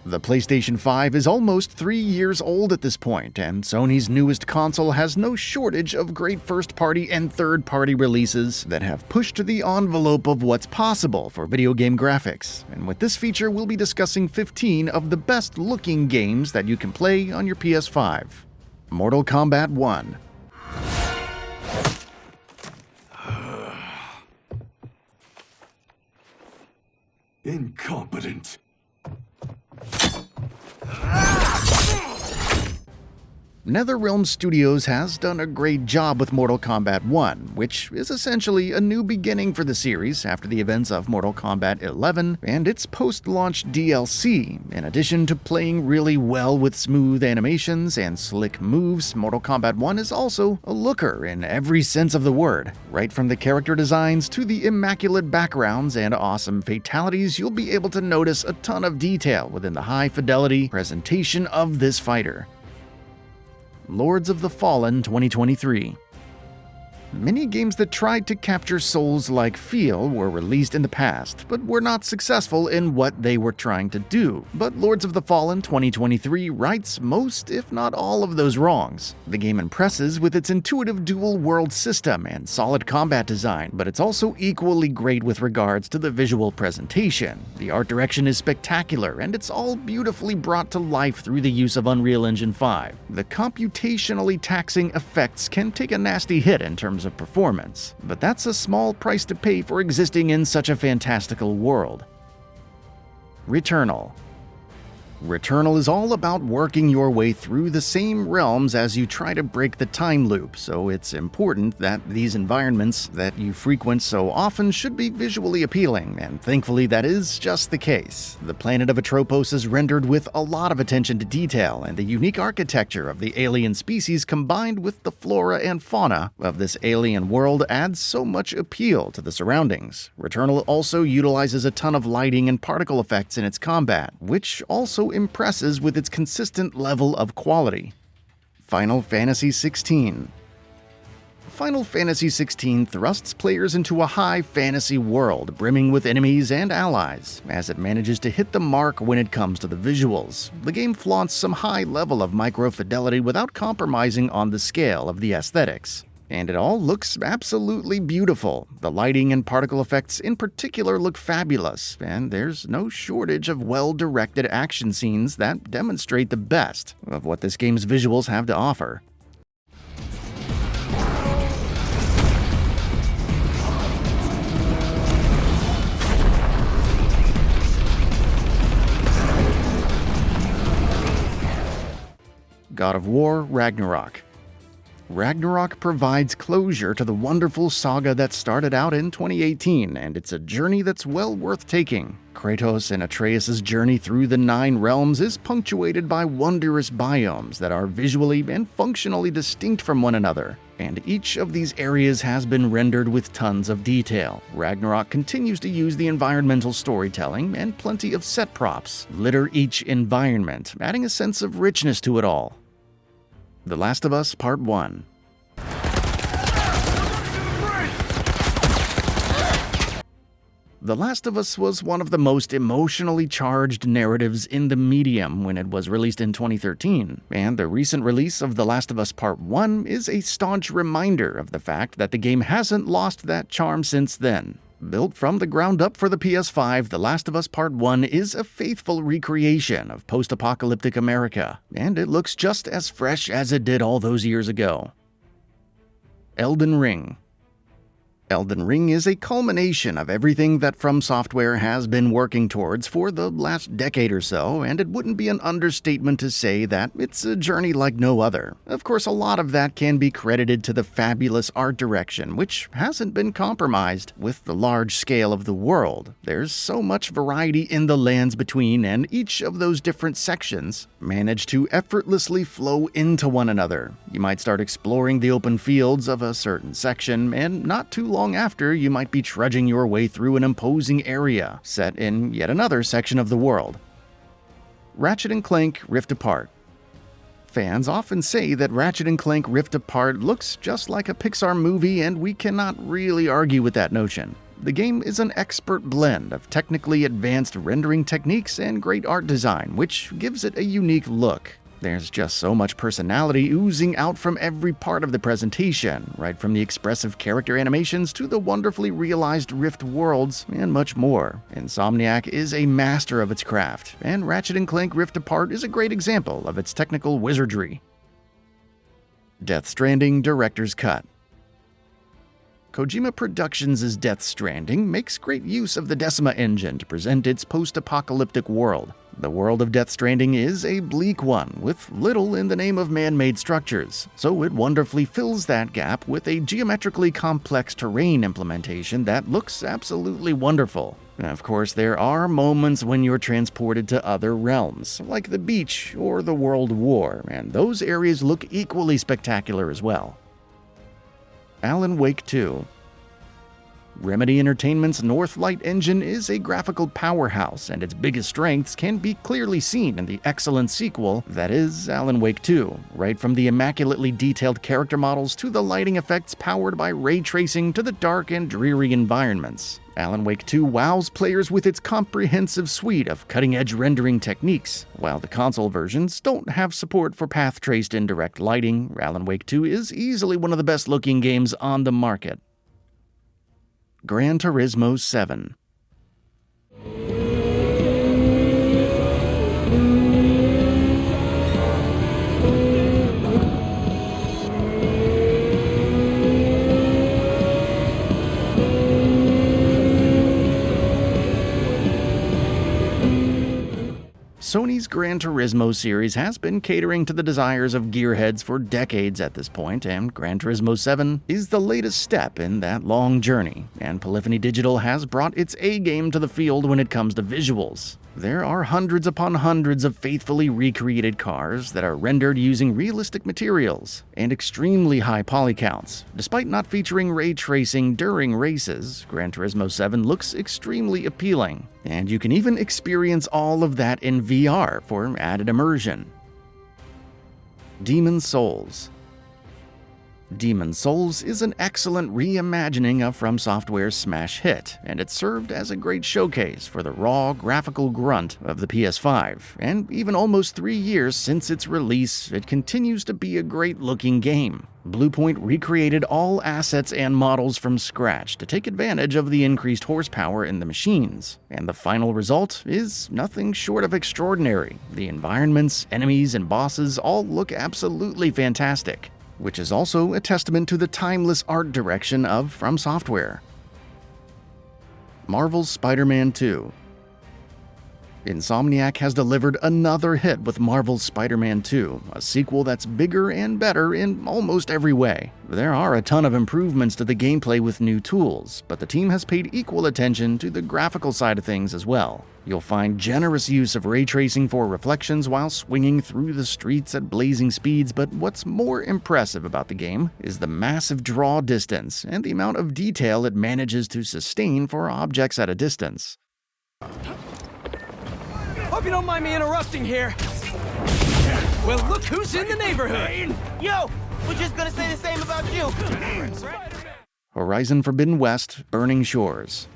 The PlayStation 5 is almost 3 years old at this point, and Sony's newest console has no shortage of great first-party and third-party releases that have pushed the envelope of what's possible for video game graphics. And with this feature, we'll be discussing 15 of the best-looking games that you can play on your PS5. Mortal Kombat 1. Incompetent. NetherRealm Studios has done a great job with Mortal Kombat 1, which is essentially a new beginning for the series after the events of Mortal Kombat 11 and its post-launch DLC. In addition to playing really well with smooth animations and slick moves, Mortal Kombat 1 is also a looker in every sense of the word. Right from the character designs to the immaculate backgrounds and awesome fatalities, you'll be able to notice a ton of detail within the high-fidelity presentation of this fighter. Lords of the Fallen 2023. Many games that tried to capture Souls-like feel were released in the past, but were not successful in what they were trying to do. But Lords of the Fallen 2023 rights most, if not all, of those wrongs. The game impresses with its intuitive dual-world system and solid combat design, but it's also equally great with regards to the visual presentation. The art direction is spectacular, and it's all beautifully brought to life through the use of Unreal Engine 5. The computationally taxing effects can take a nasty hit in terms of performance, but that's a small price to pay for existing in such a fantastical world. Returnal. Returnal is all about working your way through the same realms as you try to break the time loop, so it's important that these environments that you frequent so often should be visually appealing, and thankfully that is just the case. The planet of Atropos is rendered with a lot of attention to detail, and the unique architecture of the alien species combined with the flora and fauna of this alien world adds so much appeal to the surroundings. Returnal also utilizes a ton of lighting and particle effects in its combat, which also impresses with its consistent level of quality. Final Fantasy XVI. Final Fantasy XVI thrusts players into a high fantasy world brimming with enemies and allies, as it manages to hit the mark when it comes to the visuals. The game flaunts some high level of micro-fidelity without compromising on the scale of the aesthetics. And it all looks absolutely beautiful. The lighting and particle effects in particular look fabulous, and there's no shortage of well-directed action scenes that demonstrate the best of what this game's visuals have to offer. God of War Ragnarok. Ragnarok provides closure to the wonderful saga that started out in 2018, and it's a journey that's well worth taking. Kratos and Atreus' journey through the 9 realms is punctuated by wondrous biomes that are visually and functionally distinct from one another, and each of these areas has been rendered with tons of detail. Ragnarok continues to use the environmental storytelling and plenty of set props litter each environment, adding a sense of richness to it all. The Last of Us Part 1. The Last of Us was one of the most emotionally charged narratives in the medium when it was released in 2013, and the recent release of The Last of Us Part 1 is a staunch reminder of the fact that the game hasn't lost that charm since then. Built from the ground up for the PS5, The Last of Us Part 1 is a faithful recreation of post-apocalyptic America, and it looks just as fresh as it did all those years ago. Elden Ring. Elden Ring is a culmination of everything that From Software has been working towards for the last decade or so, and it wouldn't be an understatement to say that it's a journey like no other. Of course, a lot of that can be credited to the fabulous art direction, which hasn't been compromised. With the large scale of the world, there's so much variety in the lands between, and each of those different sections manage to effortlessly flow into one another. You might start exploring the open fields of a certain section, and not too long after, you might be trudging your way through an imposing area set in yet another section of the world. Ratchet & Clank Rift Apart. Fans often say that Ratchet & Clank Rift Apart looks just like a Pixar movie, and we cannot really argue with that notion. The game is an expert blend of technically advanced rendering techniques and great art design, which gives it a unique look. There's just so much personality oozing out from every part of the presentation, right from the expressive character animations to the wonderfully realized Rift worlds, and much more. Insomniac is a master of its craft, and Ratchet & Clank Rift Apart is a great example of its technical wizardry. Death Stranding Director's Cut. Kojima Productions' Death Stranding makes great use of the Decima engine to present its post-apocalyptic world. The world of Death Stranding is a bleak one, with little in the name of man-made structures, so it wonderfully fills that gap with a geometrically complex terrain implementation that looks absolutely wonderful. Of course, there are moments when you're transported to other realms, like the beach or the World War, and those areas look equally spectacular as well. Alan Wake 2. Remedy Entertainment's Northlight engine is a graphical powerhouse, and its biggest strengths can be clearly seen in the excellent sequel that is Alan Wake 2, right from the immaculately detailed character models to the lighting effects powered by ray tracing to the dark and dreary environments. Alan Wake 2 wows players with its comprehensive suite of cutting-edge rendering techniques. While the console versions don't have support for path-traced indirect lighting, Alan Wake 2 is easily one of the best-looking games on the market. Gran Turismo 7. Sony's Gran Turismo series has been catering to the desires of gearheads for decades at this point, and Gran Turismo 7 is the latest step in that long journey, and Polyphony Digital has brought its A-game to the field when it comes to visuals. There are hundreds upon hundreds of faithfully recreated cars that are rendered using realistic materials and extremely high poly counts. Despite not featuring ray tracing during races, Gran Turismo 7 looks extremely appealing, and you can even experience all of that in VR for added immersion. Demon's Souls. Demon's Souls is an excellent reimagining of From Software's smash hit, and it served as a great showcase for the raw, graphical grunt of the PS5. And even almost 3 years since its release, it continues to be a great-looking game. Bluepoint recreated all assets and models from scratch to take advantage of the increased horsepower in the machines, and the final result is nothing short of extraordinary. The environments, enemies, and bosses all look absolutely fantastic, which is also a testament to the timeless art direction of From Software. Marvel's Spider-Man 2. Insomniac has delivered another hit with Marvel's Spider-Man 2, a sequel that's bigger and better in almost every way. There are a ton of improvements to the gameplay with new tools, but the team has paid equal attention to the graphical side of things as well. You'll find generous use of ray tracing for reflections while swinging through the streets at blazing speeds, but what's more impressive about the game is the massive draw distance and the amount of detail it manages to sustain for objects at a distance. Hope you don't mind me interrupting here. Well, look who's in the neighborhood. Yo, we're just gonna say the same about you. Horizon Forbidden West: Burning Shores.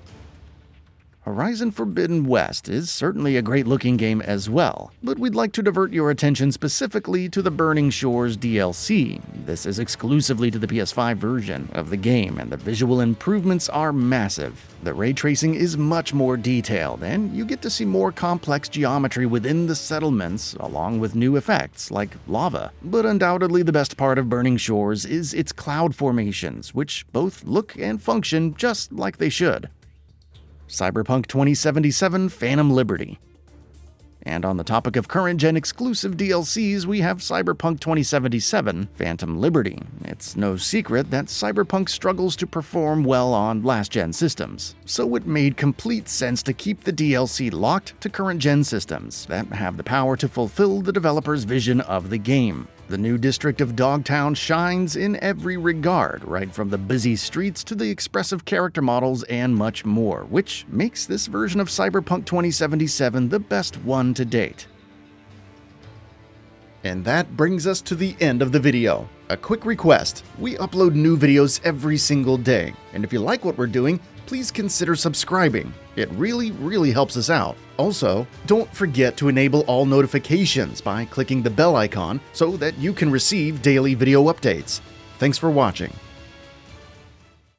Horizon Forbidden West is certainly a great-looking game as well, but we'd like to divert your attention specifically to the Burning Shores DLC. This is exclusively to the PS5 version of the game, and the visual improvements are massive. The ray tracing is much more detailed, and you get to see more complex geometry within the settlements, along with new effects like lava. But undoubtedly the best part of Burning Shores is its cloud formations, which both look and function just like they should. Cyberpunk 2077 Phantom Liberty. And on the topic of current-gen exclusive DLCs, we have Cyberpunk 2077 Phantom Liberty. It's no secret that Cyberpunk struggles to perform well on last-gen systems, so it made complete sense to keep the DLC locked to current-gen systems that have the power to fulfill the developer's vision of the game. The new district of Dogtown shines in every regard, right from the busy streets to the expressive character models and much more, which makes this version of Cyberpunk 2077 the best one to date. And that brings us to the end of the video. A quick request: we upload new videos every single day, and if you like what we're doing, please consider subscribing. It really helps us out. Also, don't forget to enable all notifications by clicking the bell icon so that you can receive daily video updates. Thanks for watching.